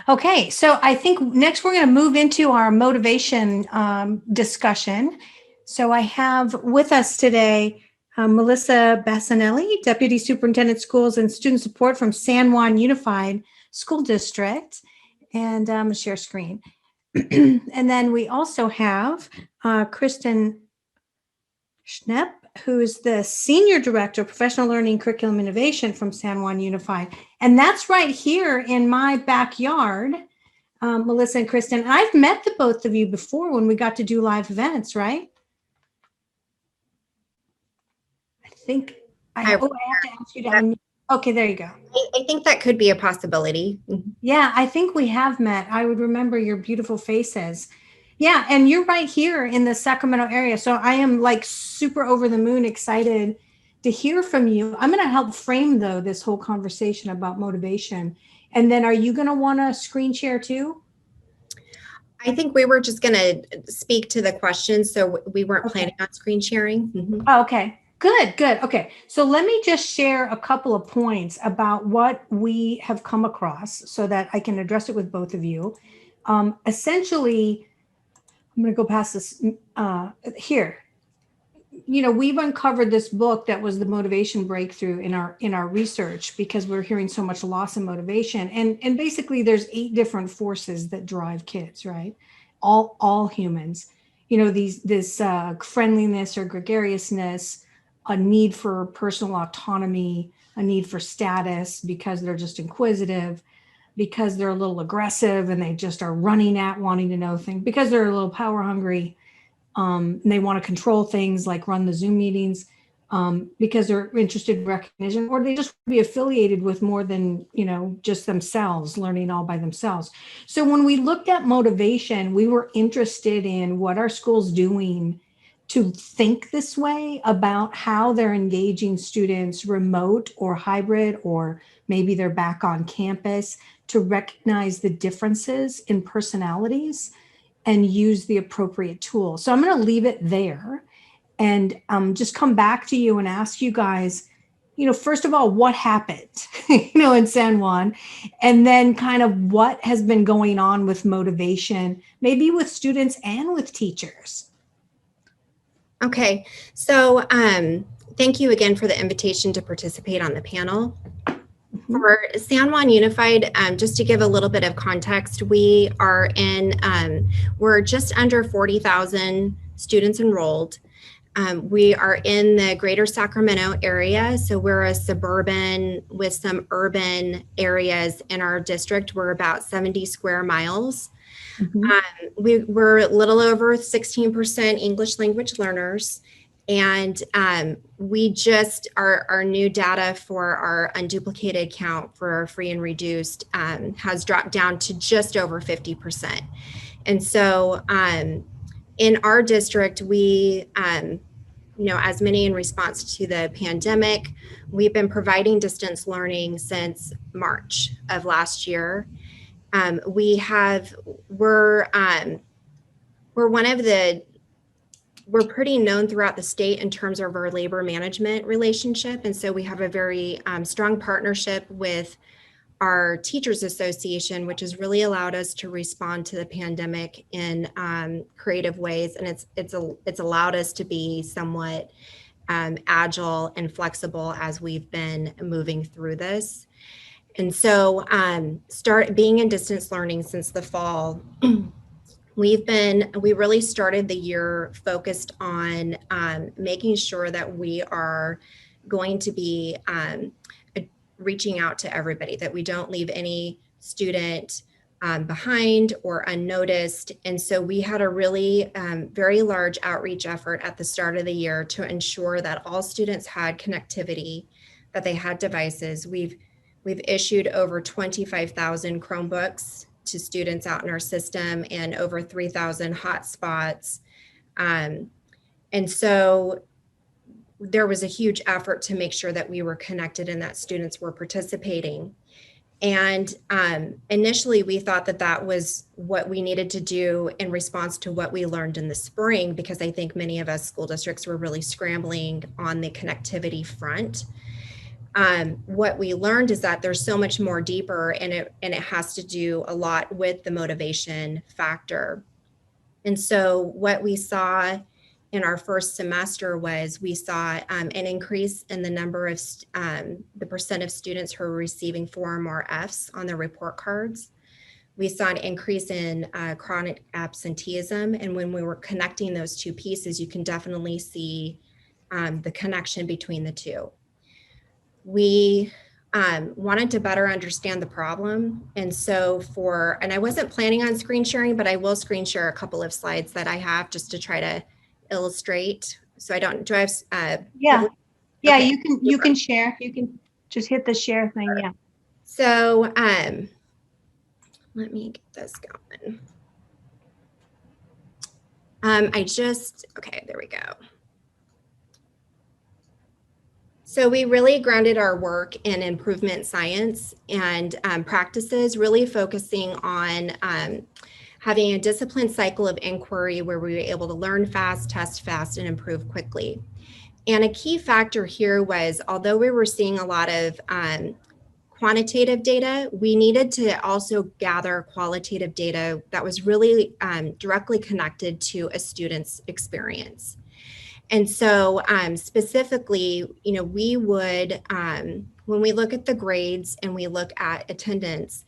Okay, so I think next we're going to move into our motivation discussion. So I have with us today Melissa Bassanelli, Deputy Superintendent Schools and Student Support from San Juan Unified School District. And I'm going to share screen. And then we also have Kristan Schnepp, who is the Senior Director of Professional Learning Curriculum Innovation from San Juan Unified. And that's right here in my backyard, Melissa and Kristan. I've met the both of you before when we got to do live events, right? I have to ask you to unmute. Okay, there you go. I think that could be a possibility. Yeah, I think we have met. I would remember your beautiful faces. Yeah, and you're right here in the Sacramento area. So I am like super over the moon excited to hear from you. I'm going to help frame, though, this whole conversation about motivation. And then are you going to want to screen share too? I think we were just going to speak to the questions. So we weren't planning on screen sharing. Oh, okay. Good. Okay. So let me just share a couple of points about what we have come across so that I can address it with both of you. Essentially, I'm going to go past this here. You know, we've uncovered this book that was the motivation breakthrough in our research because we're hearing so much loss in motivation. And basically there's 8 different forces that drive kids, right? All humans, you know, this friendliness or gregariousness, a need for personal autonomy, a need for status because they're just inquisitive, because they're a little aggressive and they just are running at wanting to know things, because they're a little power hungry. And they want to control things like run the Zoom meetings because they're interested in recognition, or they just be affiliated with more than, you know, just themselves, learning all by themselves. So when we looked at motivation, we were interested in what are schools doing to think this way about how they're engaging students remote or hybrid, or maybe they're back on campus, to recognize the differences in personalities and use the appropriate tools. So I'm going to leave it there and just come back to you and ask you guys, you know, first of all, what happened, you know, in San Juan, and then kind of what has been going on with motivation, maybe with students and with teachers. Okay, so thank you again for the invitation to participate on the panel. For San Juan Unified, just to give a little bit of context, we are we're just under 40,000 students enrolled. We are in the greater Sacramento area, so we're a suburban with some urban areas in our district. We're about 70 square miles. We're a little over 16% English language learners. And we just, our new data for our unduplicated count for our free and reduced has dropped down to just over 50%. And so in our district, we, you know, as many in response to the pandemic, we've been providing distance learning since March of last year. We're pretty known throughout the state in terms of our labor management relationship. And so we have a very strong partnership with our Teachers Association, which has really allowed us to respond to the pandemic in creative ways. And it's allowed us to be somewhat agile and flexible as we've been moving through this. And so being in distance learning since the fall, we really started the year focused on making sure that we are going to be reaching out to everybody, that we don't leave any student behind or unnoticed. And so we had a really very large outreach effort at the start of the year to ensure that all students had connectivity, that they had devices. We've issued over 25,000 Chromebooks to students out in our system and over 3,000 hotspots. And so there was a huge effort to make sure that we were connected and that students were participating. And initially we thought that that was what we needed to do in response to what we learned in the spring, because I think many of us school districts were really scrambling on the connectivity front. what we learned is that there's so much more deeper, and it has to do a lot with the motivation factor. And so what we saw in our first semester was we saw an increase in the number of the percent of students who are receiving 4 or more Fs on their report cards. We saw an increase in chronic absenteeism. And when we were connecting those two pieces, you can definitely see the connection between the two. We wanted to better understand the problem. And so and I wasn't planning on screen sharing, but I will screen share a couple of slides that I have just to try to illustrate. So I don't drive. Yeah. Okay. You can share. You can just hit the share thing. Yeah. So let me get this going. Okay, there we go. So we really grounded our work in improvement science and practices, really focusing on having a disciplined cycle of inquiry where we were able to learn fast, test fast, and improve quickly. And a key factor here was, although we were seeing a lot of quantitative data, we needed to also gather qualitative data that was really directly connected to a student's experience. And so specifically, we would, when we look at the grades and we look at attendance,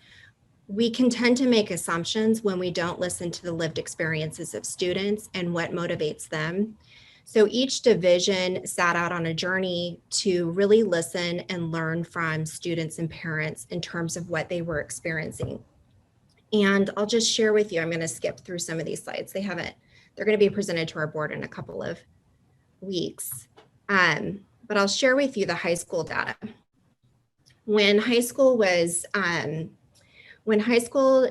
we can tend to make assumptions when we don't listen to the lived experiences of students and what motivates them. So each division sat out on a journey to really listen and learn from students and parents in terms of what they were experiencing. And I'll just share with you, I'm going to skip through some of these slides. They're going to be presented to our board in a couple of weeks. But I'll share with you the high school data. When high school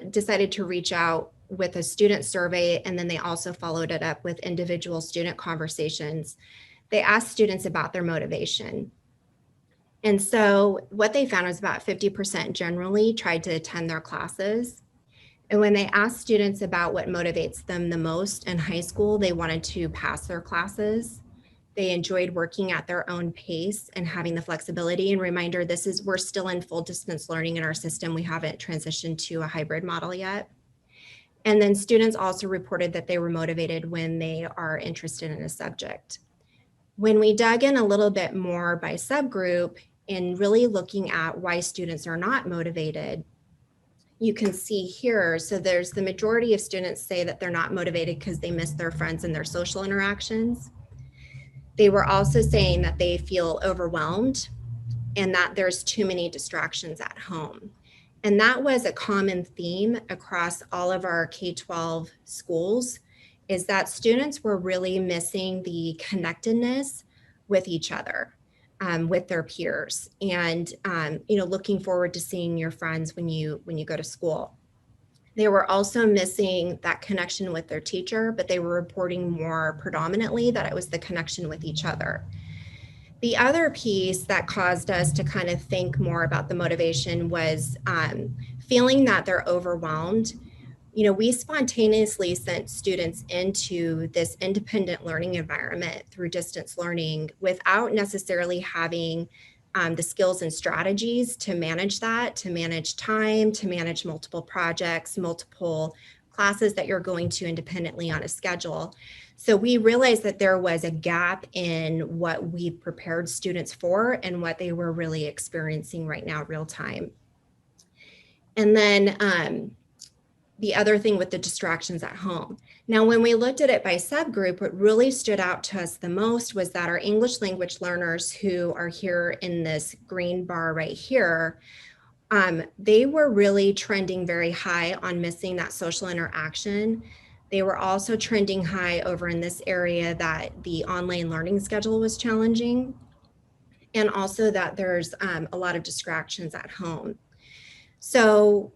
decided to reach out with a student survey, and then they also followed it up with individual student conversations, they asked students about their motivation. And so what they found was about 50% generally tried to attend their classes. And when they asked students about what motivates them the most in high school, they wanted to pass their classes. They enjoyed working at their own pace and having the flexibility. And reminder, we're still in full distance learning in our system. We haven't transitioned to a hybrid model yet. And then students also reported that they were motivated when they are interested in a subject. When we dug in a little bit more by subgroup and really looking at why students are not motivated, you can see here, so there's the majority of students say that they're not motivated because they miss their friends and their social interactions. They were also saying that they feel overwhelmed and that there's too many distractions at home. And that was a common theme across all of our K-12 schools, is that students were really missing the connectedness with each other, with their peers, and looking forward to seeing your friends when you go to school. They were also missing that connection with their teacher, but they were reporting more predominantly that it was the connection with each other. The other piece that caused us to kind of think more about the motivation was feeling that they're overwhelmed. We spontaneously sent students into this independent learning environment through distance learning without necessarily having the skills and strategies to manage that, to manage time, to manage multiple projects, multiple classes that you're going to independently on a schedule. So we realized that there was a gap in what we prepared students for and what they were really experiencing right now, real time. And then the other thing with the distractions at home. Now, when we looked at it by subgroup, what really stood out to us the most was that our English language learners who are here in this green bar right here, they were really trending very high on missing that social interaction. They were also trending high over in this area that the online learning schedule was challenging, and also that there's a lot of distractions at home. So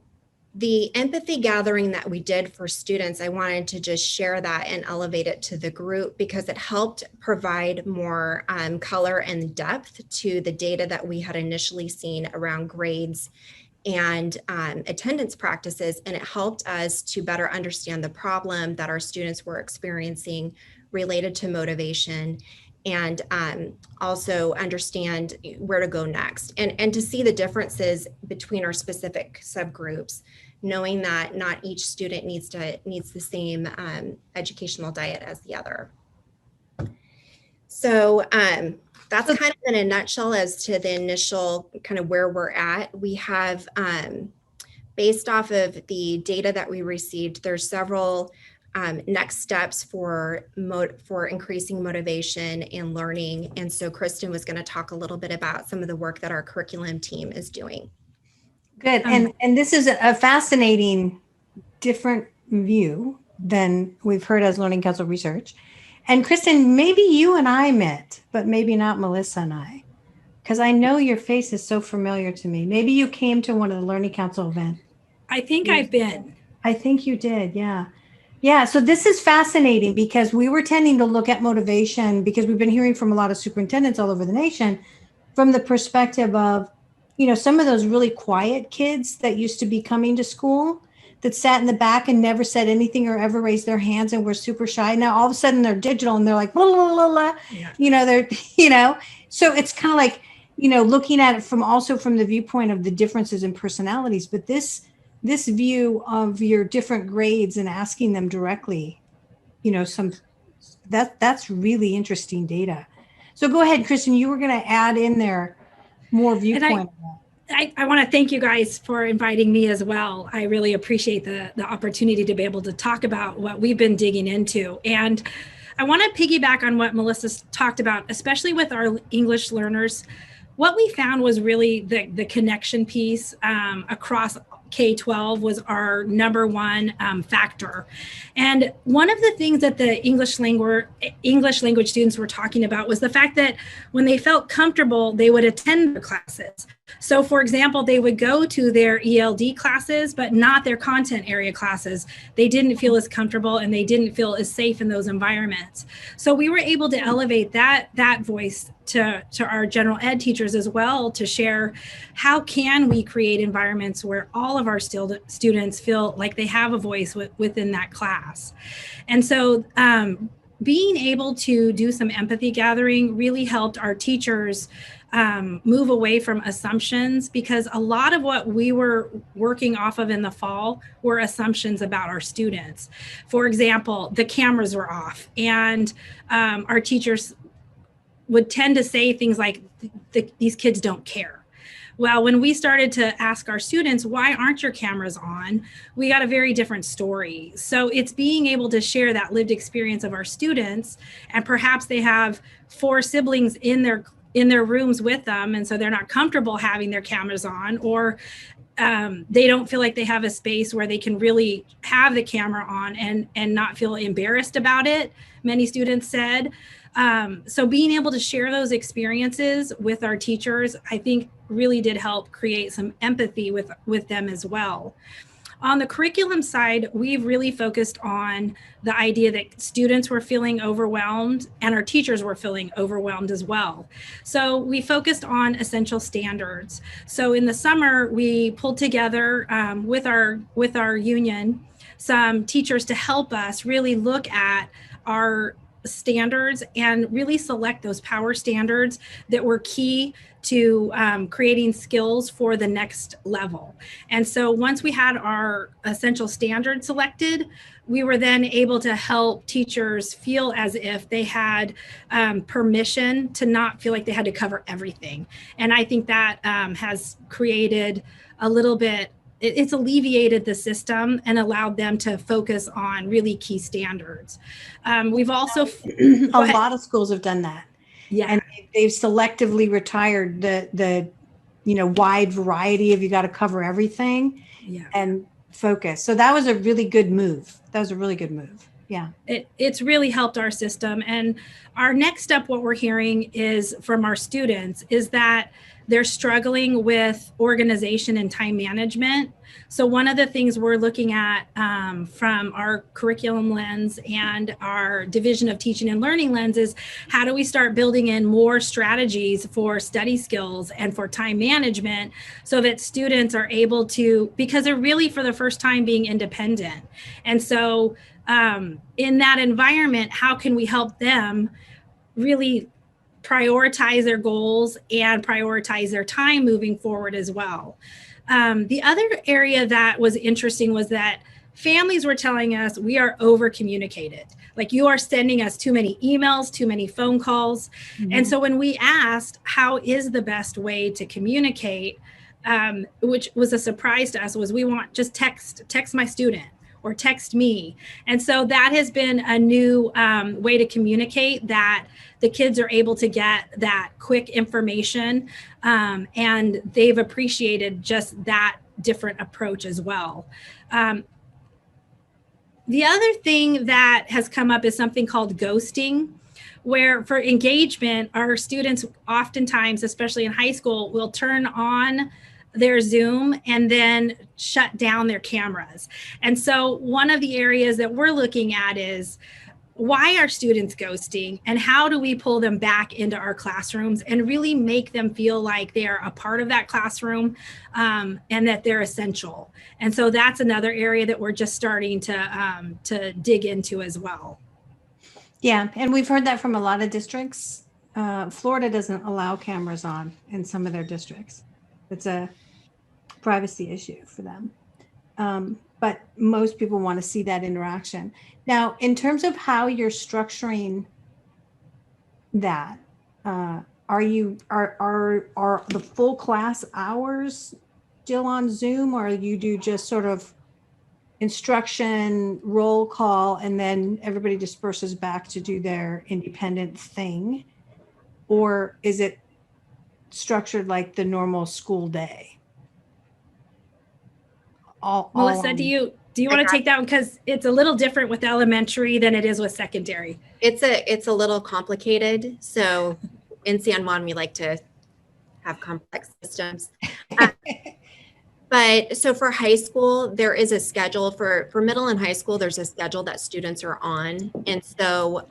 the empathy gathering that we did for students, I wanted to just share that and elevate it to the group because it helped provide more color and depth to the data that we had initially seen around grades and attendance practices. And it helped us to better understand the problem that our students were experiencing related to motivation and also understand where to go next, and to see the differences between our specific subgroups, knowing that not each student needs the same educational diet as the other. So that's kind of in a nutshell as to the initial kind of where we're at. We have, based off of the data that we received, there's several next steps for increasing motivation and learning. And so Kristan was going to talk a little bit about some of the work that our curriculum team is doing. Good. And this is a fascinating, different view than we've heard as Learning Council research. And Kristan, maybe you and I met, but maybe not Melissa and I, because I know your face is so familiar to me. Maybe you came to one of the Learning Council events. I think I've been. I think you did. Yeah. Yeah. So this is fascinating because we were tending to look at motivation because we've been hearing from a lot of superintendents all over the nation from the perspective of, you know, some of those really quiet kids that used to be coming to school that sat in the back and never said anything or ever raised their hands and were super shy. Now, all of a sudden they're digital and they're like, blah, blah, blah, blah. Yeah. You know, they're, you know, so it's kind of like, you know, looking at it from also from the viewpoint of the differences in personalities, but this view of your different grades and asking them directly, you know, that's really interesting data. So go ahead, Kristan, you were going to add in there more viewpoint. I want to thank you guys for inviting me as well. I really appreciate the opportunity to be able to talk about what we've been digging into. And I want to piggyback on what Melissa talked about, especially with our English learners. What we found was really the connection piece across K-12 was our number one factor. And one of the things that the English language students were talking about was the fact that when they felt comfortable, they would attend their classes. So for example, they would go to their ELD classes, but not their content area classes. They didn't feel as comfortable and they didn't feel as safe in those environments. So we were able to elevate that voice to our general ed teachers as well, to share how can we create environments where all of our students feel like they have a voice within that class. And so being able to do some empathy gathering really helped our teachers move away from assumptions, because a lot of what we were working off of in the fall were assumptions about our students. For example, the cameras were off, and our teachers would tend to say things like, these kids don't care. Well, when we started to ask our students, why aren't your cameras on? We got a very different story. So it's being able to share that lived experience of our students, and perhaps they have 4 siblings in their rooms with them, and so they're not comfortable having their cameras on, or they don't feel like they have a space where they can really have the camera on and not feel embarrassed about it, many students said. So being able to share those experiences with our teachers, I think really did help create some empathy with them as well. On the curriculum side, we've really focused on the idea that students were feeling overwhelmed and our teachers were feeling overwhelmed as well. So we focused on essential standards. So in the summer, we pulled together with our union some teachers to help us really look at our standards and really select those power standards that were key to creating skills for the next level. And so once we had our essential standards selected, we were then able to help teachers feel as if they had permission to not feel like they had to cover everything. And I think that has created a little bit, it's alleviated the system and allowed them to focus on really key standards. We've also a lot of schools have done that. Yeah, and they've selectively retired the wide variety of you got to cover everything, and focus. So that was a really good move. Yeah. It's really helped our system. And our next step, what we're hearing is from our students, is that they're struggling with organization and time management. So one of the things we're looking at from our curriculum lens and our division of teaching and learning lens is, how do we start building in more strategies for study skills and for time management, so that students are able to, because they're really for the first time being independent. And so in that environment, how can we help them really prioritize their goals and prioritize their time moving forward as well. The other area that was interesting was that families were telling us we are over communicated. Like, you are sending us too many emails, too many phone calls. Mm-hmm. And so when we asked how is the best way to communicate, which was a surprise to us, was we want just text my student or text me. And so that has been a new way to communicate, that the kids are able to get that quick information, and they've appreciated just that different approach as well. The other thing that has come up is something called ghosting, where for engagement, our students oftentimes, especially in high school, will turn on their Zoom and then shut down their cameras. And so one of the areas that we're looking at is, why are students ghosting, and how do we pull them back into our classrooms and really make them feel like they're a part of that classroom, and that they're essential. And so that's another area that we're just starting to dig into as well. Yeah, and we've heard that from a lot of districts. Florida doesn't allow cameras on in some of their districts. It's a privacy issue for them. But most people want to see that interaction. Now, in terms of how you're structuring that, are the full class hours still on Zoom, or you do just sort of instruction, roll call, and then everybody disperses back to do their independent thing? Or is it structured like the normal school day? Melissa, do you want to take that one? Because it's a little different with elementary than it is with secondary. It's a little complicated. So in San Juan, we like to have complex systems. But so for high school, there is a schedule for middle and high school. There's a schedule that students are on. And so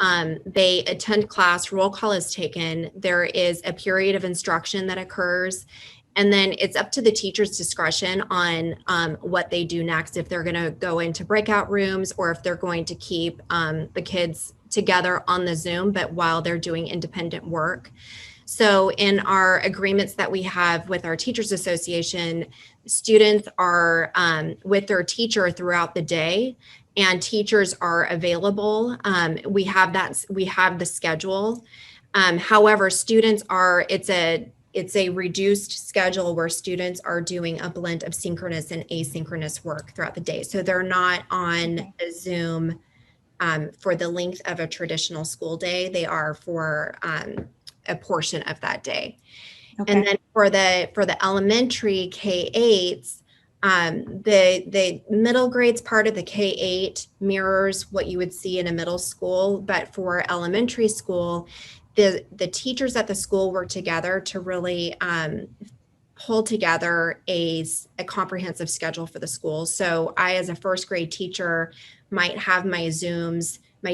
they attend class, roll call is taken. There is a period of instruction that occurs. And then it's up to the teacher's discretion on what they do next, if they're going to go into breakout rooms or if they're going to keep the kids together on the Zoom, but while they're doing independent work. So in our agreements that we have with our Teachers Association, students are with their teacher throughout the day, and teachers are available. We have the schedule. However, students are, it's a reduced schedule where students are doing a blend of synchronous and asynchronous work throughout the day. So they're not on a Zoom for the length of a traditional school day. They are for a portion of that day. Okay. And then for the elementary K-8s, the middle grades part of the K-8 mirrors what you would see in a middle school, but for elementary school, the teachers at the school work together to really pull together a comprehensive schedule for the school. So I, as a first grade teacher, might have my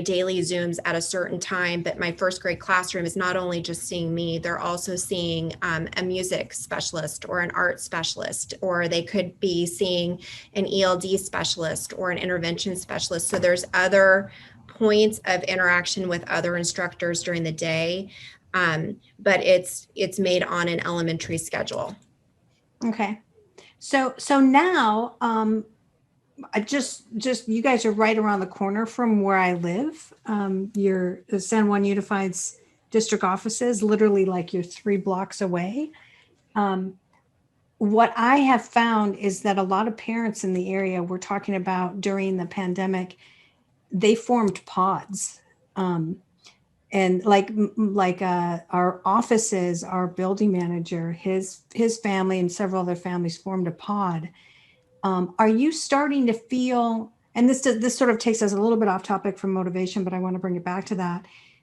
daily Zooms at a certain time, but my first grade classroom is not only just seeing me, they're also seeing a music specialist or an art specialist, or they could be seeing an ELD specialist or an intervention specialist. So there's other points of interaction with other instructors during the day, but it's made on an elementary schedule. Okay. So now, I just you guys are right around the corner from where I live. Your San Juan Unified's district offices, literally like you're 3 blocks away. What I have found is that a lot of parents in the area were talking about during the pandemic, they formed pods. And like our offices, our building manager, his family and several other families formed a pod. Are you starting to feel, and this sort of takes us a little bit off topic from motivation, but I want to bring it back to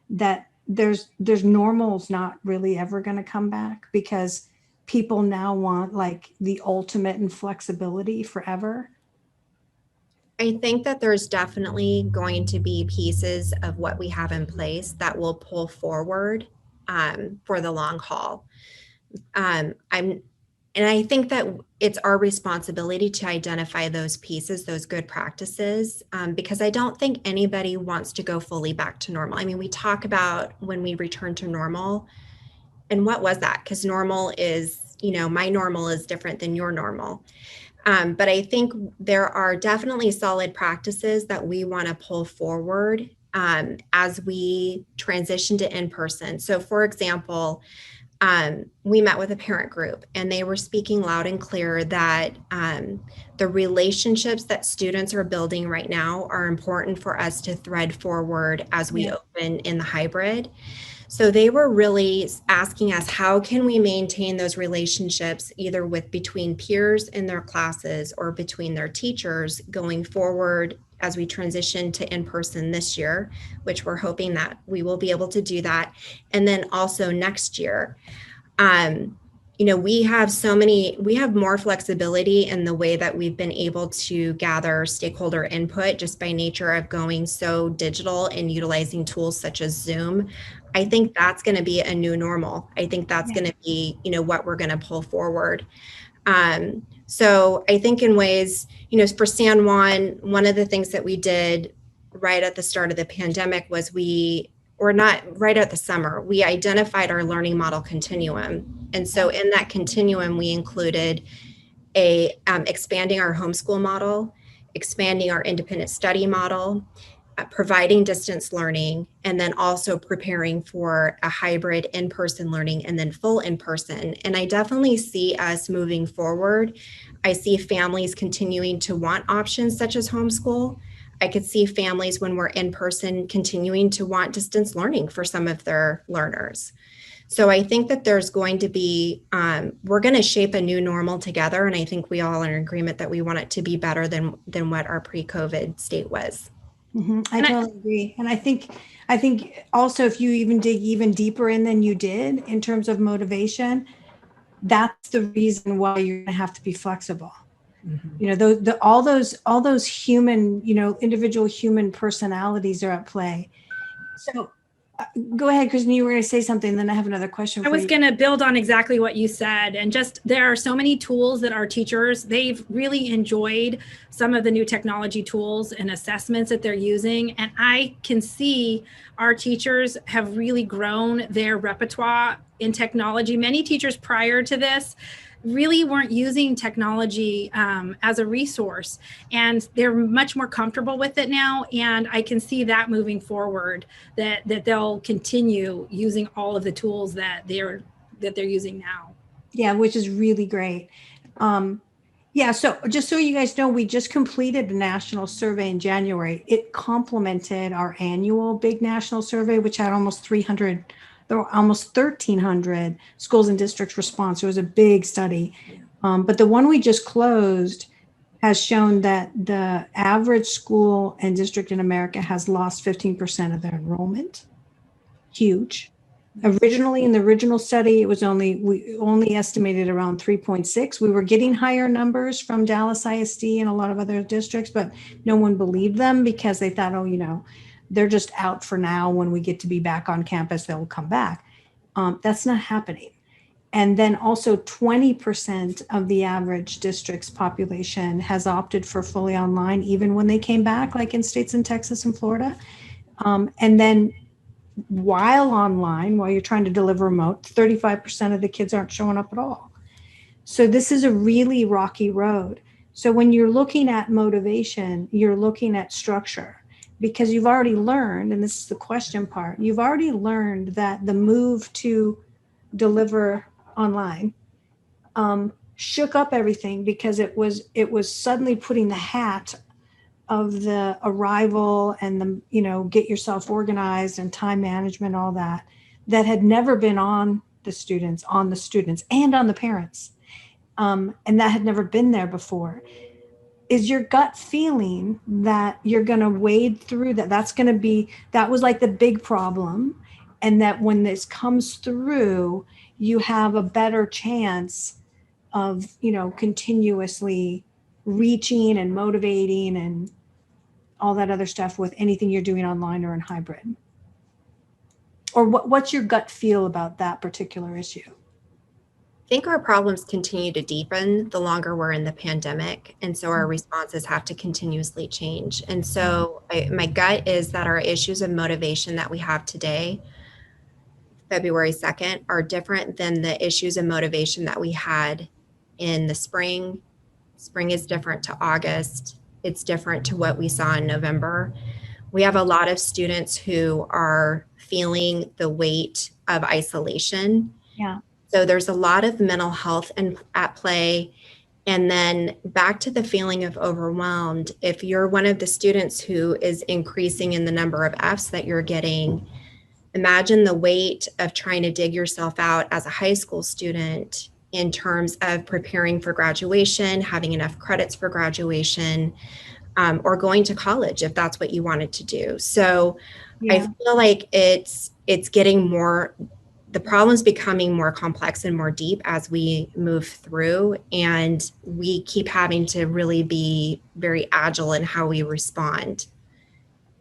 that there's normal's not really ever going to come back, because people now want like the ultimate in flexibility forever? I think that there's definitely going to be pieces of what we have in place that will pull forward for the long haul. And I think that it's our responsibility to identify those pieces, those good practices, because I don't think anybody wants to go fully back to normal. I mean, we talk about when we return to normal, and what was that? Because normal is, my normal is different than your normal. But I think there are definitely solid practices that we want to pull forward as we transition to in-person. So for example, we met with a parent group and they were speaking loud and clear that the relationships that students are building right now are important for us to thread forward as we open in the hybrid. So they were really asking us, how can we maintain those relationships either between peers in their classes or between their teachers going forward as we transition to in-person this year, which we're hoping that we will be able to do that. And then also next year. We have more flexibility in the way that we've been able to gather stakeholder input just by nature of going so digital and utilizing tools such as Zoom. I think that's going to be a new normal. I think that's going to be, what we're going to pull forward. So I think in ways, for San Juan, one of the things that we did right at the start of the pandemic was not right at the summer, we identified our learning model continuum. And so in that continuum, we included expanding our homeschool model, expanding our independent study model, providing distance learning, and then also preparing for a hybrid in-person learning and then full in-person. And I definitely see us moving forward. I see families continuing to want options such as homeschool. I could see families when we're in person continuing to want distance learning for some of their learners. So I think that there's going to be, we're going to shape a new normal together. And I think we all are in agreement that we want it to be better than what our pre-COVID state was. Mm-hmm. I totally agree. And I think also if you even dig even deeper in than you did in terms of motivation, that's the reason why you're going to have to be flexible. Mm-hmm. All those human, individual human personalities are at play. So go ahead, Kristan, you were going to say something, then I have another question. I was going to build on exactly what you said. And just, there are so many tools that our teachers, they've really enjoyed some of the new technology tools and assessments that they're using. And I can see our teachers have really grown their repertoire in technology. Many teachers prior to this really weren't using technology as a resource, and they're much more comfortable with it now. And I can see that moving forward, that they'll continue using all of the tools that they're using now. Yeah, which is really great. So just so you guys know, we just completed a national survey in January. It complemented our annual big national survey, which had almost 1,300 schools and districts respond. So it was a big study. But the one we just closed has shown that the average school and district in America has lost 15% of their enrollment. Huge. Originally, in the original study, we only estimated around 3.6. We were getting higher numbers from Dallas ISD and a lot of other districts, but no one believed them because they thought, they're just out for now. When we get to be back on campus, they'll come back. That's not happening. And then also 20% of the average district's population has opted for fully online, even when they came back, like in states in Texas and Florida. And then while online, while you're trying to deliver remote, 35% of the kids aren't showing up at all. So this is a really rocky road. So when you're looking at motivation, you're looking at structure. Because you've already learned, and this is the question part, you've already learned that the move to deliver online shook up everything, because it was suddenly putting the hat of the arrival and the, get yourself organized and time management, all that had never been on the students and on the parents. And that had never been there before. Is your gut feeling that you're going to wade through that? That was like the big problem. And that when this comes through, you have a better chance of, continuously reaching and motivating and all that other stuff with anything you're doing online or in hybrid? Or what's your gut feel about that particular issue? I think our problems continue to deepen the longer we're in the pandemic. And so our responses have to continuously change. And so my gut is that our issues of motivation that we have today, February 2nd, are different than the issues of motivation that we had in the spring. Spring is different to August. It's different to what we saw in November. We have a lot of students who are feeling the weight of isolation. Yeah. So there's a lot of mental health at play. And then back to the feeling of overwhelmed. If you're one of the students who is increasing in the number of Fs that you're getting, imagine the weight of trying to dig yourself out as a high school student in terms of preparing for graduation, having enough credits for graduation, or going to college if that's what you wanted to do. So I feel like it's getting more, the problem's becoming more complex and more deep as we move through, and we keep having to really be very agile in how we respond.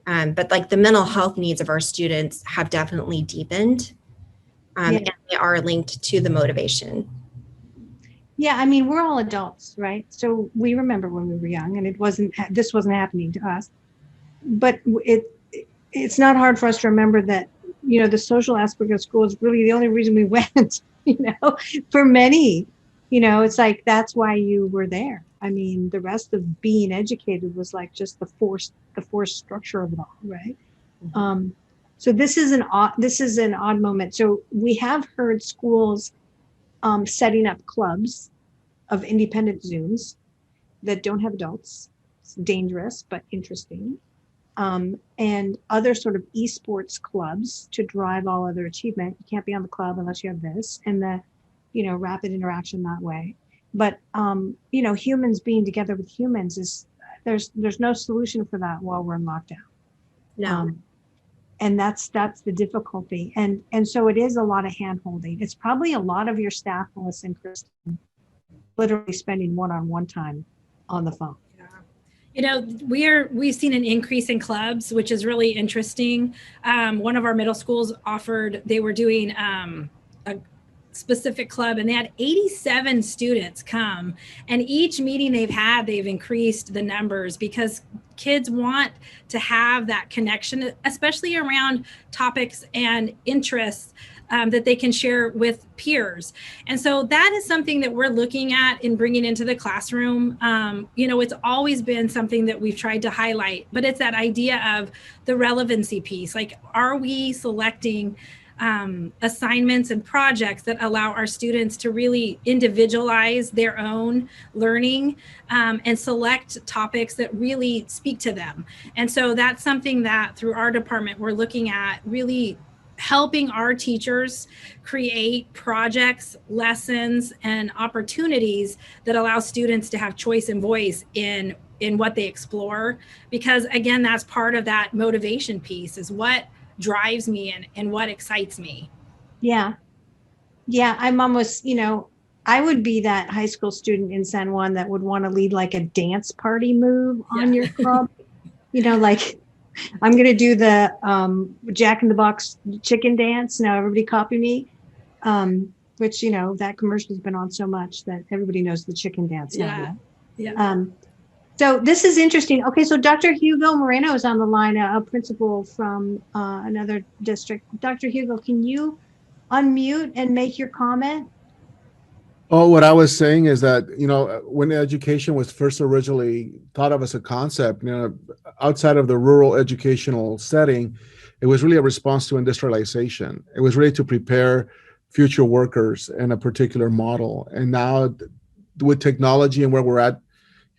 But like the mental health needs of our students have definitely deepened, and they are linked to the motivation. Yeah, I mean, we're all adults, right? So we remember when we were young, and this wasn't happening to us. But it's not hard for us to remember that, you know, the social aspect of school is really the only reason we went, you know, for many, you know, it's like, that's why you were there. I mean, the rest of being educated was like just the forced structure of it all, right? Mm-hmm. So this is an odd moment. So we have heard schools setting up clubs of independent Zooms that don't have adults. It's dangerous, but interesting. And other sort of esports clubs to drive all other achievement. You can't be on the club unless you have this, and the, you know, rapid interaction that way. But, you know, humans being together with humans is, there's no solution for that while we're in lockdown. No. And that's the difficulty. And so it is a lot of hand holding. It's probably a lot of your staff, Melissa and Kristan, literally spending one-on-one time on the phone. You know, we've seen an increase in clubs, which is really interesting. One of our middle schools they were doing a specific club, and they had 87 students come, and each meeting they've increased the numbers because kids want to have that connection, especially around topics and interests that they can share with peers. And so that is something that we're looking at in bringing into the classroom. You know, it's always been something that we've tried to highlight, but it's that idea of the relevancy piece. Like, are we selecting assignments and projects that allow our students to really individualize their own learning and select topics that really speak to them? And so that's something that through our department, we're looking at really helping our teachers create projects, lessons, and opportunities that allow students to have choice and voice in what they explore. Because again, that's part of that motivation piece, is what drives me and what excites me. Yeah. I'm almost, you know, I would be that high school student in San Juan that would want to lead like a dance party move on your club. You know, like, I'm going to do the Jack in the Box chicken dance. Now everybody copy me, which, you know, that commercial has been on so much that everybody knows the chicken dance now. Yeah. So this is interesting. Okay, so Dr. Hugo Moreno is on the line, a principal from another district. Dr. Hugo, can you unmute and make your comment? Oh, what I was saying is that, you know, when education was first originally thought of as a concept, you know, outside of the rural educational setting, it was really a response to industrialization. It was really to prepare future workers in a particular model. And now with technology and where we're at,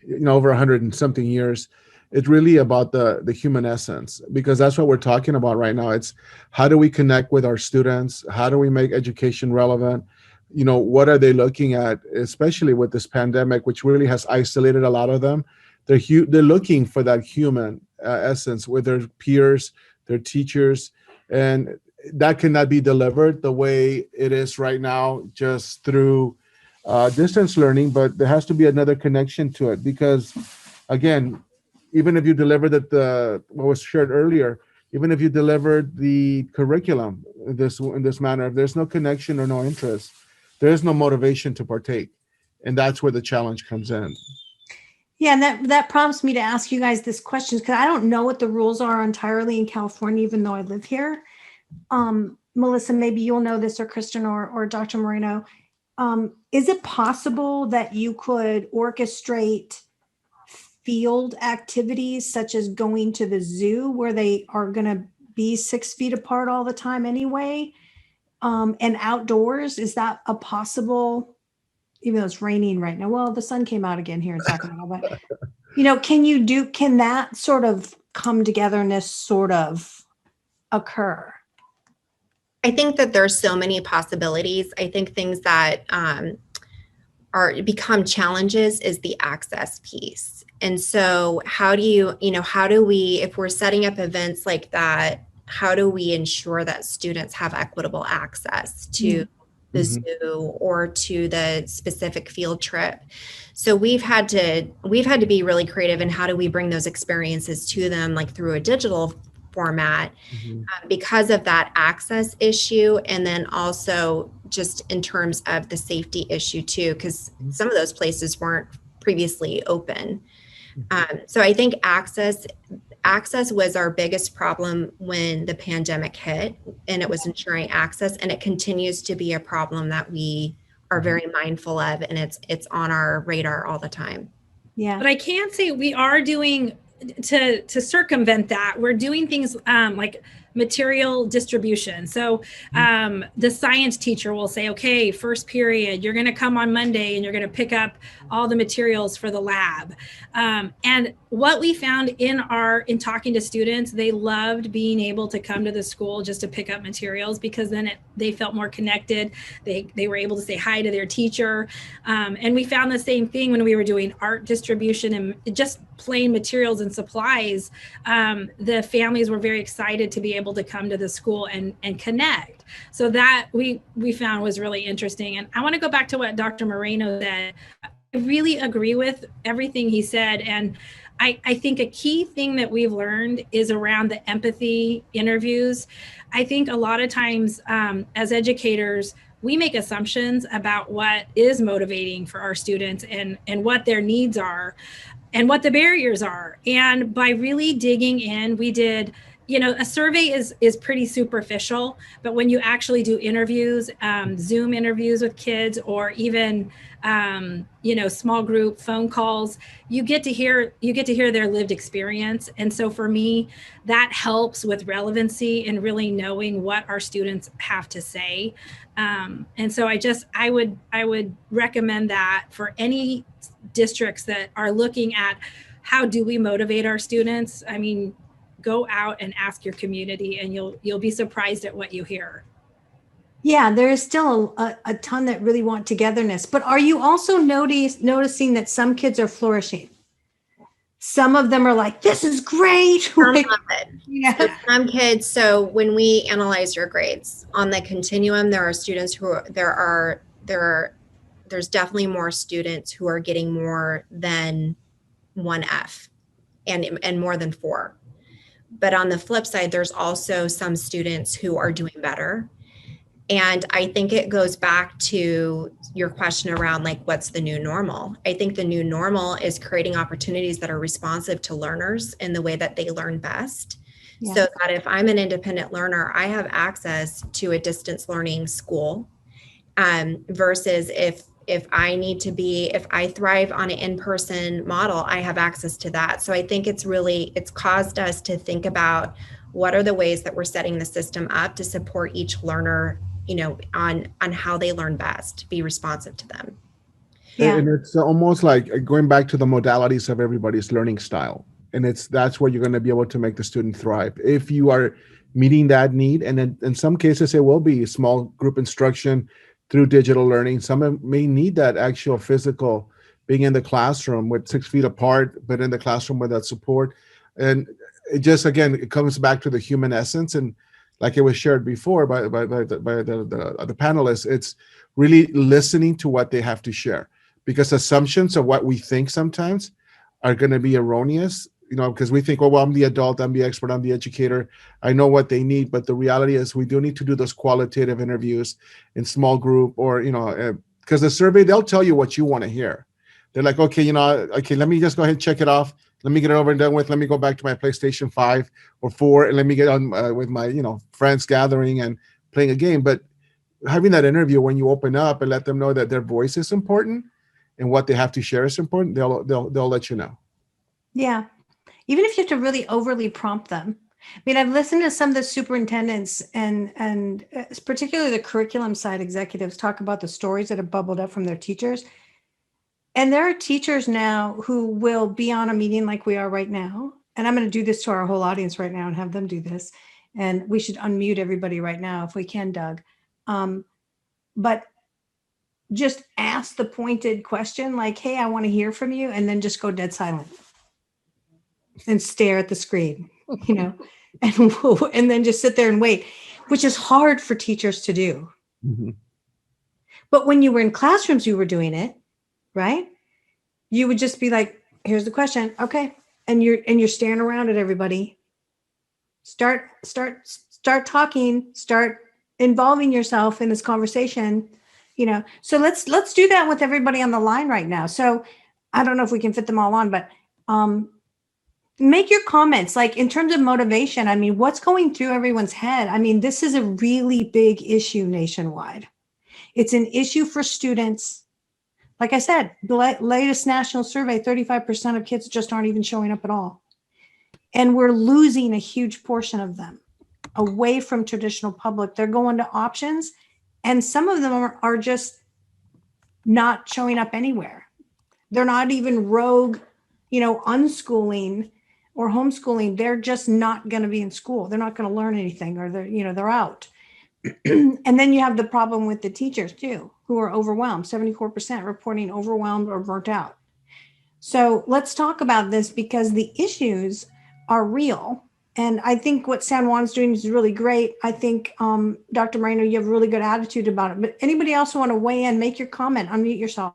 you know, over 100 and something years, it's really about the human essence, because that's what we're talking about right now. It's how do we connect with our students? How do we make education relevant? You know, what are they looking at, especially with this pandemic, which really has isolated a lot of them? They're looking for that human essence with their peers, their teachers, and that cannot be delivered the way it is right now, just through distance learning. But there has to be another connection to it, because, again, even if you delivered what was shared earlier, even if you delivered the curriculum in this manner, if there's no connection or no interest, there is no motivation to partake. And that's where the challenge comes in. Yeah, and that prompts me to ask you guys this question, because I don't know what the rules are entirely in California, even though I live here. Melissa, maybe you'll know this, or Kristan, or Dr. Moreno. Is it possible that you could orchestrate field activities such as going to the zoo, where they are going to be 6 feet apart all the time anyway, and outdoors? Is that a possible, even though it's raining right now? Well, the sun came out again here in Sacramento, but can that sort of come togetherness sort of occur? I think that there's so many possibilities. I think things that become challenges is the access piece. And so how do we, if we're setting up events like that, how do we ensure that students have equitable access to the zoo or to the specific field trip? So we've had to be really creative in how do we bring those experiences to them, like through a digital format, because of that access issue. And then also just in terms of the safety issue too, because some of those places weren't previously open. So I think access was our biggest problem when the pandemic hit, and it was ensuring access, and it continues to be a problem that we are very mindful of, and it's on our radar all the time. Yeah. But I can say we are doing, to circumvent that, we're doing things like material distribution. So the science teacher will say, okay, first period, you're going to come on Monday and you're going to pick up all the materials for the lab. And what we found in talking to students, they loved being able to come to the school just to pick up materials, because then they felt more connected. They were able to say hi to their teacher. And we found the same thing when we were doing art distribution and just plain materials and supplies. The families were very excited to be able to come to the school and connect. So that we found was really interesting. And I want to go back to what Dr. Moreno said. I really agree with everything he said. And I think a key thing that we've learned is around the empathy interviews. I think a lot of times as educators, we make assumptions about what is motivating for our students and what their needs are and what the barriers are. And by really digging in, we did, a survey is pretty superficial, but when you actually do interviews, Zoom interviews with kids, or even, small group phone calls, you get to hear their lived experience. And so for me, that helps with relevancy and really knowing what our students have to say. And so I would recommend that for any districts that are looking at how do we motivate our students. I mean, go out and ask your community, and you'll be surprised at what you hear. Yeah, there is still a ton that really want togetherness. But are you also noticing that some kids are flourishing? Some of them are like, this is great. Yeah. So some kids, so when we analyze your grades on the continuum, there are students there's definitely more students who are getting more than 1F and more than 4. But on the flip side, there's also some students who are doing better. And I think it goes back to your question around like, what's the new normal? I think the new normal is creating opportunities that are responsive to learners in the way that they learn best. Yeah. So that if I'm an independent learner, I have access to a distance learning school, versus if I thrive on an in-person model, I have access to that. So I think it's caused us to think about what are the ways that we're setting the system up to support each learner, on how they learn best, be responsive to them. Yeah. And it's almost like going back to the modalities of everybody's learning style. And that's where you're going to be able to make the student thrive. If you are meeting that need, and then in some cases, it will be small group instruction through digital learning. Some may need that actual physical being in the classroom with 6 feet apart, but in the classroom with that support. And it just, again, it comes back to the human essence. And like it was shared before by the panelists, it's really listening to what they have to share, because assumptions of what we think sometimes are going to be erroneous because we think, oh, well, I'm the adult, I'm the expert, I'm the educator, I know what they need. But the reality is we do need to do those qualitative interviews in small group, or, because the survey, they'll tell you what you want to hear. They're like, okay, okay, let me just go ahead and check it off. Let me get it over and done with. Let me go back to my PlayStation 5 or 4, and let me get on with my, friends gathering and playing a game. But having that interview, when you open up and let them know that their voice is important and what they have to share is important, they'll let you know. Yeah. Even if you have to really overly prompt them. I mean, I've listened to some of the superintendents and particularly the curriculum side executives talk about the stories that have bubbled up from their teachers. And there are teachers now who will be on a meeting like we are right now. And I'm going to do this to our whole audience right now and have them do this. And we should unmute everybody right now if we can, Doug. But just ask the pointed question like, hey, I want to hear from you. And then just go dead silent and stare at the screen, and then just sit there and wait, which is hard for teachers to do. Mm-hmm. But when you were in classrooms, you were doing it, right? You would just be like, here's the question. Okay. And you're staring around at everybody. Start talking, start involving yourself in this conversation, So let's do that with everybody on the line right now. So I don't know if we can fit them all on, but make your comments, like in terms of motivation. I mean, what's going through everyone's head? I mean, this is a really big issue nationwide. It's an issue for students. Like I said, the latest national survey, 35% of kids just aren't even showing up at all. And we're losing a huge portion of them away from traditional public. They're going to options, and some of them are just not showing up anywhere. They're not even rogue, unschooling or homeschooling. They're just not going to be in school. They're not going to learn anything, or they're out. And then you have the problem with the teachers too, who are overwhelmed. 74% reporting overwhelmed or burnt out. So let's talk about this, because the issues are real. And I think what San Juan's doing is really great. I think, Dr. Moreno, you have a really good attitude about it. But anybody else want to weigh in, make your comment, unmute yourself.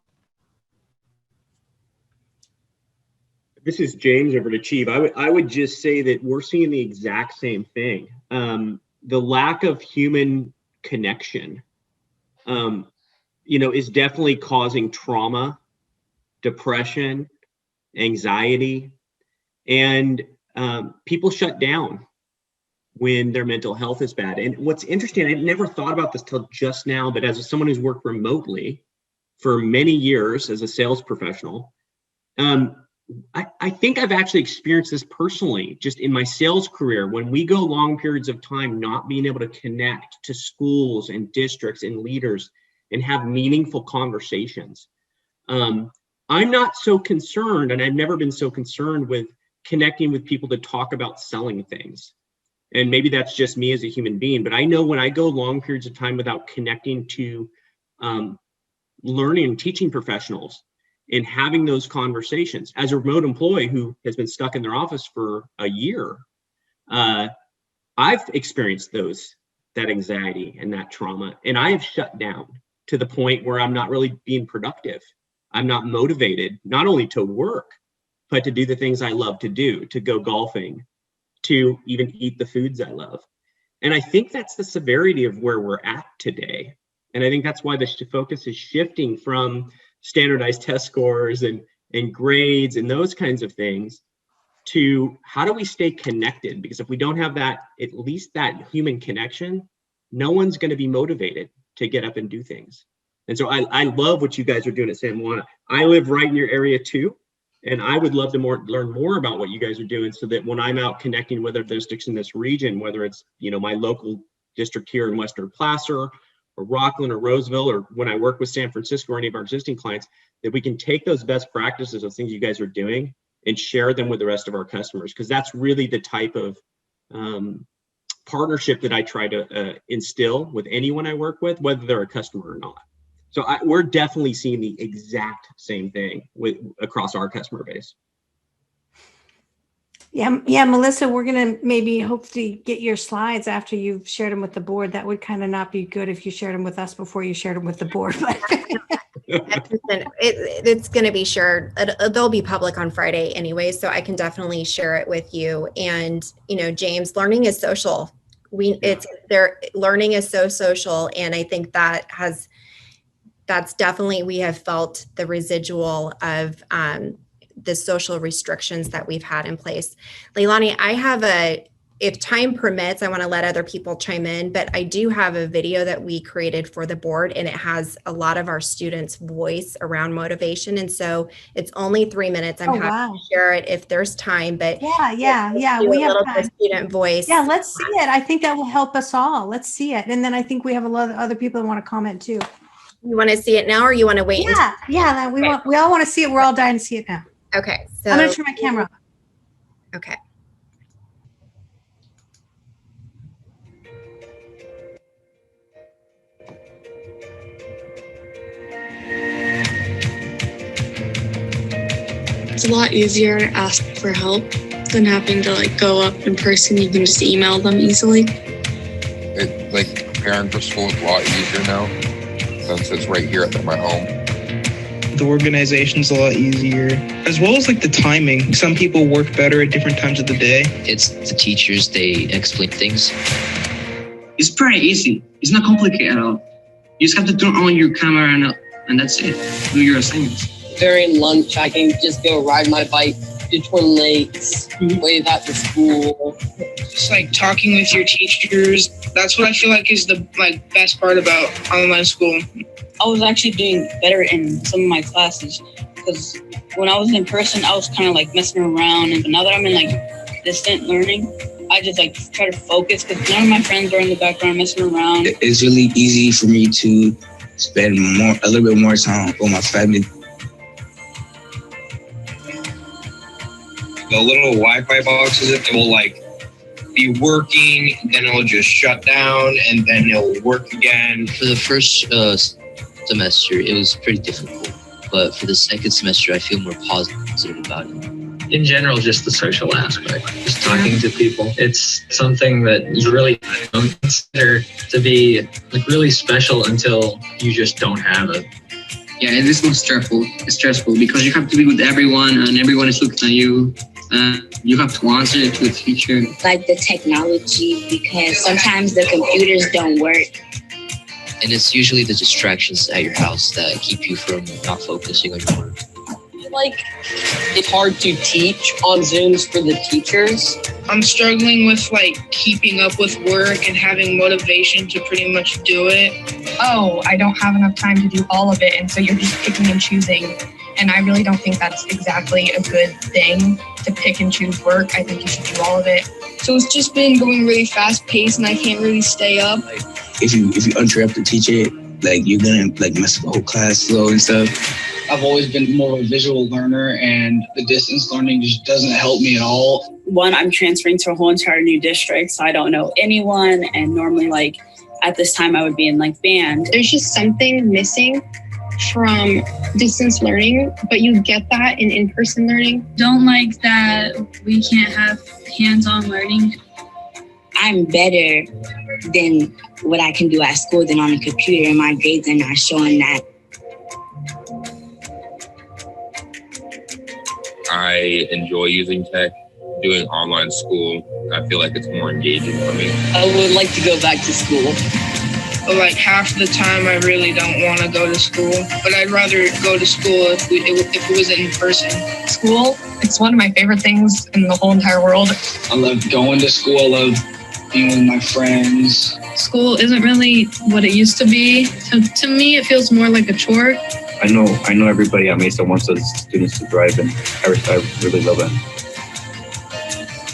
This is James over at Achieve. I would just say that we're seeing the exact same thing. The lack of human connection, is definitely causing trauma, depression, anxiety, and people shut down when their mental health is bad. And what's interesting, I never thought about this till just now, but as someone who's worked remotely for many years as a sales professional, I think I've actually experienced this personally, just in my sales career. When we go long periods of time not being able to connect to schools and districts and leaders and have meaningful conversations, I'm not so concerned, and I've never been so concerned with connecting with people to talk about selling things. And maybe that's just me as a human being, but I know when I go long periods of time without connecting to learning and teaching professionals and having those conversations, as a remote employee who has been stuck in their office for a year, I've experienced that anxiety and that trauma, and I have shut down to the point where I'm not really being productive. I'm not motivated, not only to work, but to do the things I love to do, to go golfing, to even eat the foods I love. And I think that's the severity of where we're at today. And I think that's why the focus is shifting from standardized test scores and grades and those kinds of things to how do we stay connected? Because if we don't have that, at least that human connection, no one's going to be motivated to get up and do things. And so I love what you guys are doing at San Juan. I live right in your area too. And I would love to learn more about what you guys are doing, so that when I'm out connecting with other districts in this region, whether it's, my local district here in Western Placer or Rockland or Roseville, or when I work with San Francisco or any of our existing clients, that we can take those best practices of things you guys are doing and share them with the rest of our customers. Because that's really the type of partnership that I try to instill with anyone I work with, whether they're a customer or not. So we're definitely seeing the exact same thing across our customer base. Yeah, Melissa, we're going to maybe hopefully get your slides after you've shared them with the board. That would kind of not be good if you shared them with us before you shared them with the board. But It's going to be shared. They'll be public on Friday anyway, so I can definitely share it with you. And, James, learning is social. Learning is so social. And I think that's definitely, we have felt the residual of the social restrictions that we've had in place. LeiLani, if time permits, I want to let other people chime in, but I do have a video that we created for the board, and it has a lot of our students' voice around motivation. And so it's only 3 minutes. I'm happy to share it if there's time, but yeah. We have time. Student voice. Yeah, let's see it. I think that will help us all. Let's see it. And then I think we have a lot of other people that want to comment too. You want to see it now, or you want to wait? Yeah. We all want to see it. We're all dying to see it now. Okay. So I'm going to turn my camera on. Okay. It's a lot easier to ask for help than having to go up in person. You can just email them easily. Preparing for school is a lot easier now since it's right here at my home. The organization's a lot easier, as well as the timing. Some people work better at different times of the day. It's the teachers, they explain things. It's pretty easy. It's not complicated at all. You just have to turn on your camera and that's it. Do your assignments. During lunch, I can just go ride my bike, do twin lakes, wave at the school. Just talking with your teachers. That's what I feel is the best part about online school. I was actually doing better in some of my classes because when I was in person, I was kind of messing around. But now that I'm in distant learning, I just try to focus because none of my friends are in the background messing around. It's really easy for me to spend a little bit more time with my family. The little Wi-Fi boxes, it will be working, then it'll just shut down, and then it'll work again. For the first semester, it was pretty difficult, but for the second semester, I feel more positive about it. In general, just the social aspect, just talking to people. It's something that you really don't consider to be really special until you just don't have it. Yeah, it is stressful. It's stressful because you have to be with everyone and everyone is looking at you. You have to answer it to a teacher. The technology, because sometimes the computers don't work. And it's usually the distractions at your house that keep you from not focusing on your work. It's hard to teach on Zooms for the teachers. I'm struggling with keeping up with work and having motivation to pretty much do it. Oh, I don't have enough time to do all of it, and so you're just picking and choosing. And I really don't think that's exactly a good thing to pick and choose work. I think you should do all of it. So it's just been going really fast paced and I can't really stay up. If you interrupt the teacher, you're gonna mess up the whole class flow and stuff. I've always been more of a visual learner, and the distance learning just doesn't help me at all. One, I'm transferring to a whole entire new district, so I don't know anyone. And normally, at this time, I would be in band. There's just something missing from distance learning, but you get that in in-person learning. Don't like that we can't have hands-on learning. I'm better than what I can do at school than on a computer, and my grades are not showing that. I enjoy using tech, doing online school. I feel like it's more engaging for me. I would like to go back to school. But half the time I really don't want to go to school, but I'd rather go to school if it was in person. School, it's one of my favorite things in the whole entire world. I love going to school. I love being with my friends. School isn't really what it used to be. So to me, it feels more like a chore. I know everybody at Mesa wants those students to thrive, and I really love it.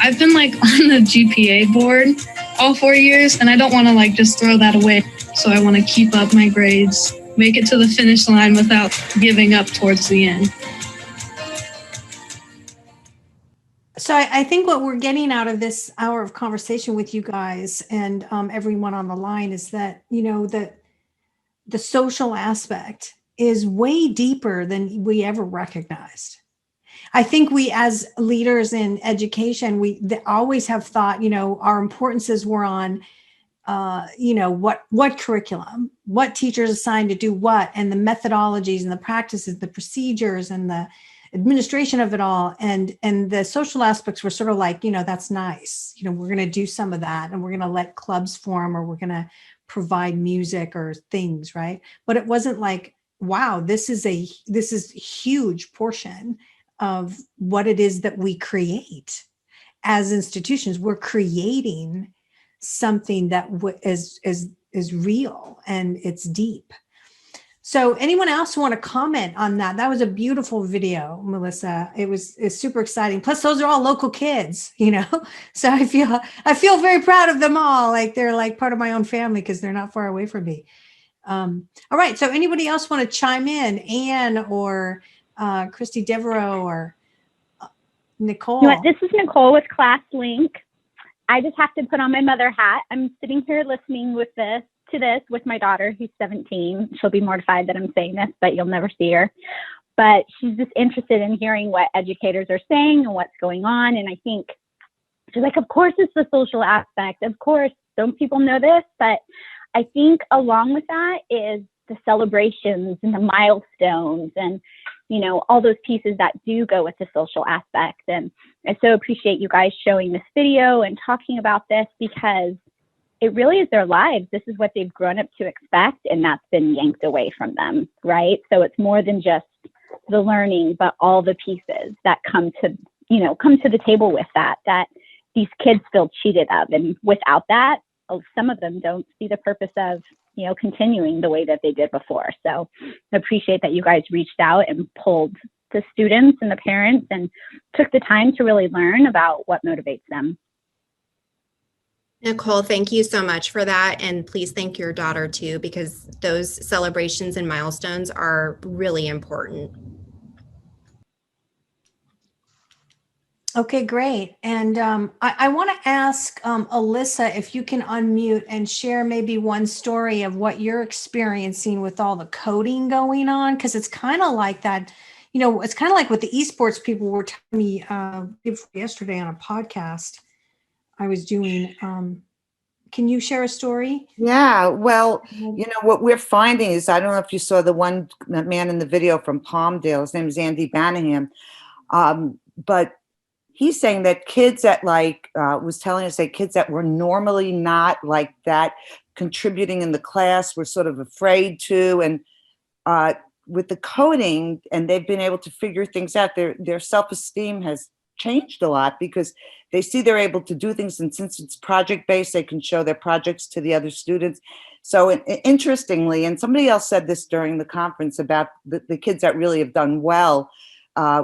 I've been on the GPA board all 4 years, and I don't want to just throw that away. So I want to keep up my grades, make it to the finish line without giving up towards the end. So I think what we're getting out of this hour of conversation with you guys and everyone on the line is that, the social aspect is way deeper than we ever recognized. I think we, as leaders in education, we always have thought, our importances were on what curriculum, what teachers assigned to do what, and the methodologies and the practices, the procedures and the administration of it all. And the social aspects were sort of like, that's nice. We're going to do some of that, and we're going to let clubs form, or we're going to provide music or things, right? But it wasn't like, wow, this is a huge portion of what it is that we create as institutions. We're creating something that is real and it's deep. So anyone else want to comment on that? That was a beautiful video, Melissa. It's super exciting. Plus those are all local kids, so I feel very proud of them all. Like they're like part of my own family because they're not far away from me. All right. So anybody else want to chime in? Anne or Christy Devereaux or Nicole? This is Nicole with ClassLink. I just have to put on my mother hat. I'm sitting here listening to this with my daughter, who's 17. She'll be mortified that I'm saying this, but you'll never see her. But she's just interested in hearing what educators are saying and what's going on. And I think she's like, of course it's the social aspect. Of course, don't people know this? But I think along with that is the celebrations and the milestones and, all those pieces that do go with the social aspect. And I so appreciate you guys showing this video and talking about this, because it really is their lives. This is what they've grown up to expect, and that's been yanked away from them, right? So it's more than just the learning, but all the pieces that come to the table with that these kids feel cheated of. And without that, some of them don't see the purpose of, continuing the way that they did before. So I appreciate that you guys reached out and pulled the students and the parents and took the time to really learn about what motivates them. Nicole, thank you so much for that. And please thank your daughter too, because those celebrations and milestones are really important. Okay, great. And I want to ask Alyssa if you can unmute and share maybe one story of what you're experiencing with all the coding going on, because it's kind of like that, it's kind of like what the esports people were telling me yesterday on a podcast I was doing. Can you share a story? Yeah, well, what we're finding is, I don't know if you saw the one man in the video from Palmdale, his name is Andy Banningham, but he's saying that kids that was telling us that kids that were normally not like that contributing in the class were sort of afraid to, and with the coding, and they've been able to figure things out, their self-esteem has changed a lot because they see they're able to do things, and since it's project-based, they can show their projects to the other students. So interestingly, and somebody else said this during the conference about the kids that really have done well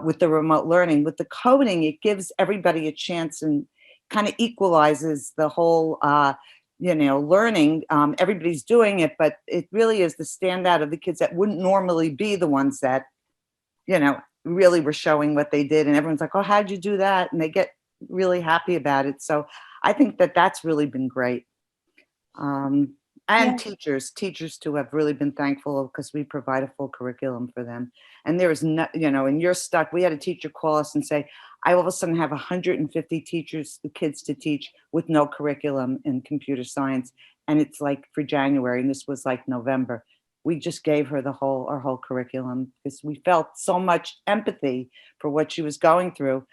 with the remote learning, with the coding, it gives everybody a chance and kind of equalizes the whole, learning. Everybody's doing it, but it really is the standout of the kids that wouldn't normally be the ones that, really were showing what they did. And everyone's like, oh, how'd you do that? And they get really happy about it. So I think that that's really been great. And teachers too have really been thankful because we provide a full curriculum for them. And there is no, and you're stuck. We had a teacher call us and say, I all of a sudden have 150 kids to teach with no curriculum in computer science. And it's like for January, and this was like November. We just gave her our whole curriculum because we felt so much empathy for what she was going through.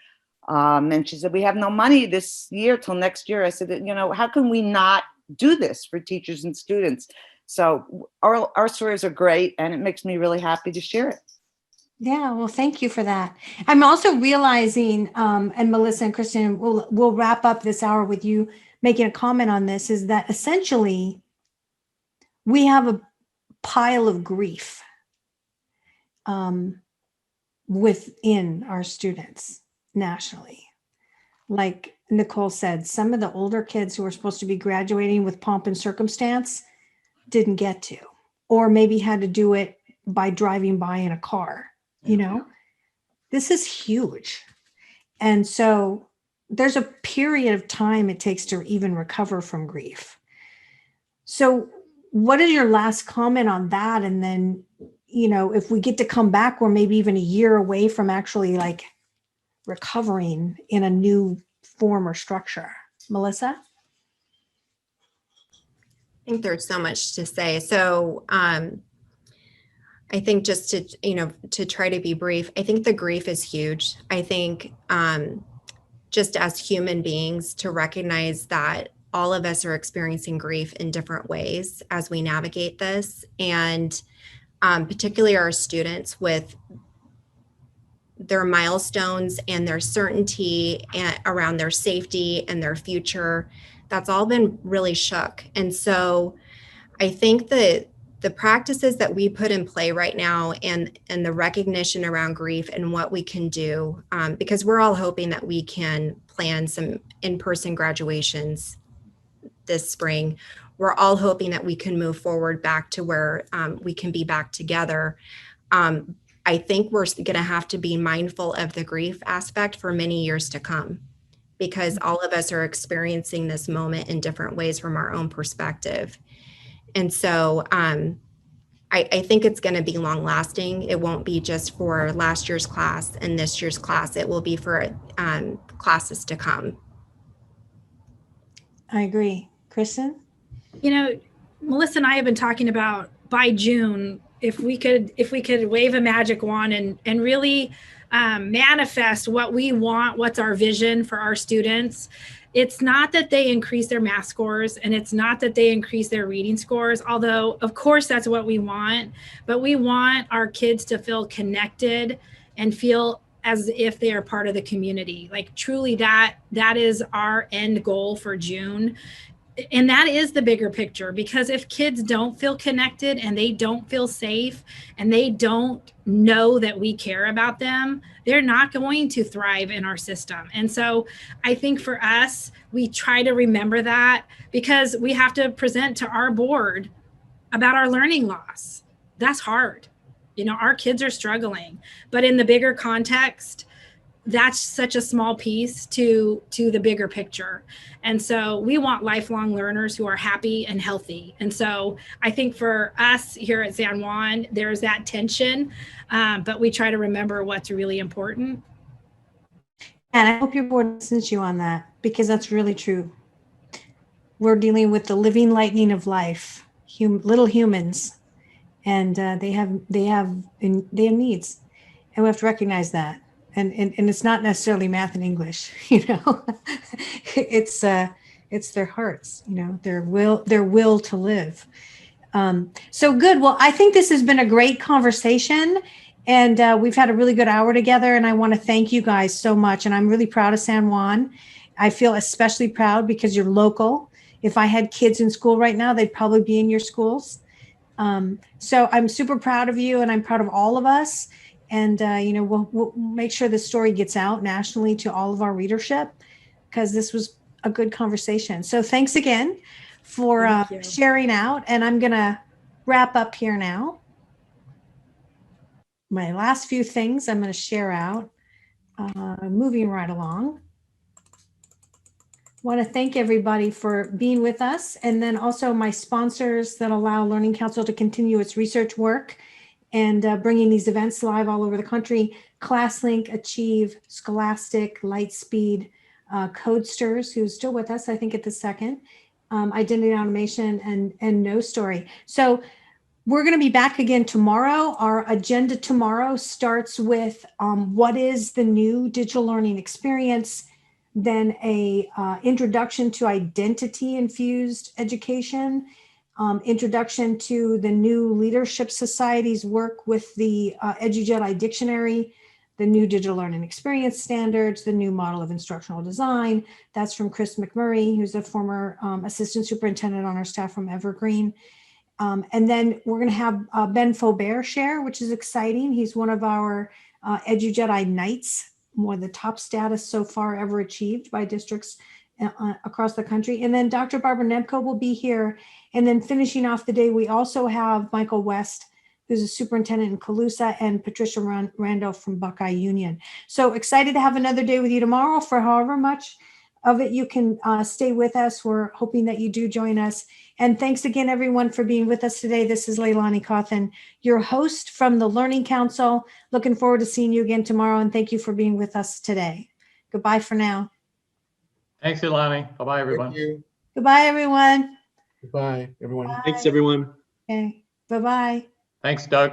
And she said, we have no money this year till next year. I said, how can we not do this for teachers and students? So our stories are great, and it makes me really happy to share it. Yeah, well, thank you for that. I'm also realizing, and Melissa and Kristan, we'll wrap up this hour with you making a comment on this, is that essentially we have a pile of grief within our students nationally. Like Nicole said, some of the older kids who were supposed to be graduating with pomp and circumstance didn't get to, or maybe had to do it by driving by in a car. This is huge. And so there's a period of time it takes to even recover from grief. So what is your last comment on that? And then, if we get to come back, we're maybe even a year away from actually like recovering in a new form or structure. Melissa? think there's so much to say. So I think just to try to be brief, I think the grief is huge. I think just as human beings, to recognize that all of us are experiencing grief in different ways as we navigate this, and particularly our students with their milestones and their certainty around their safety and their future, that's all been really shook. And so I think that the practices that we put in play right now and the recognition around grief and what we can do, because we're all hoping that we can plan some in-person graduations this spring. We're all hoping that we can move forward back to where we can be back together. I think we're going to have to be mindful of the grief aspect for many years to come, because all of us are experiencing this moment in different ways from our own perspective. And so I think it's going to be long lasting. It won't be just for last year's class and this year's class. It will be for classes to come. I agree. Kristan? You know, Melissa and I have been talking about by June, if we could wave a magic wand and really manifest what we want, what's our vision for our students. It's not that they increase their math scores, and it's not that they increase their reading scores, although of course that's what we want, but we want our kids to feel connected and feel as if they are part of the community. Like truly that is our end goal for June. And that is the bigger picture, because if kids don't feel connected and they don't feel safe and they don't know that we care about them, they're not going to thrive in our system. And so I think for us, we try to remember that, because we have to present to our board about our learning loss. That's hard. You know, our kids are struggling, but in the bigger context, that's such a small piece to the bigger picture. And so we want lifelong learners who are happy and healthy. And so I think for us here at San Juan, there's that tension, but we try to remember what's really important. And I hope your board listens to you on that, because that's really true. We're dealing with the living lightning of life, little humans, and they have needs, and we have to recognize that. And it's not necessarily math and English, you know, it's their hearts, you know, their will to live. So good. Well, I think this has been a great conversation, and we've had a really good hour together, and I want to thank you guys so much. And I'm really proud of San Juan. I feel especially proud because you're local. If I had kids in school right now, they'd probably be in your schools. So I'm super proud of you, and I'm proud of all of us. And, you know, we'll make sure this story gets out nationally to all of our readership, because this was a good conversation. So thanks again for sharing out. And I'm going to wrap up here now. My last few things I'm going to share out, moving right along. Want to thank everybody for being with us. And then also my sponsors that allow Learning Council to continue its research work and bringing these events live all over the country: ClassLink, Achieve, Scholastic, Lightspeed, Codesters, who's still with us, I think, at the second, Identity Automation, and No Story. So we're going to be back again tomorrow. Our agenda tomorrow starts with what is the new digital learning experience, then a introduction to identity-infused education, introduction to the new Leadership Society's work with the EduJedi Dictionary, the new digital learning experience standards, the new model of instructional design. That's from Chris McMurray, who's a former assistant superintendent on our staff from Evergreen. And then we're going to have Ben Faubert share, which is exciting. He's one of our EduJedi Knights, one of the top status so far ever achieved by districts across the country. And then Dr. Barbara Nebko will be here. And then finishing off the day, we also have Michael West, who's a superintendent in Calusa, and Patricia Randolph from Buckeye Union. So excited to have another day with you tomorrow. For however much of it you can stay with us, we're hoping that you do join us. And thanks again, everyone, for being with us today. This is LeiLani Cauthen, your host from the Learning Council. Looking forward to seeing you again tomorrow, and thank you for being with us today. Goodbye for now. Thanks, LeiLani. Bye-bye, everyone. Goodbye, everyone. Goodbye, everyone. Thanks, everyone. Okay. Bye-bye. Thanks, Doug.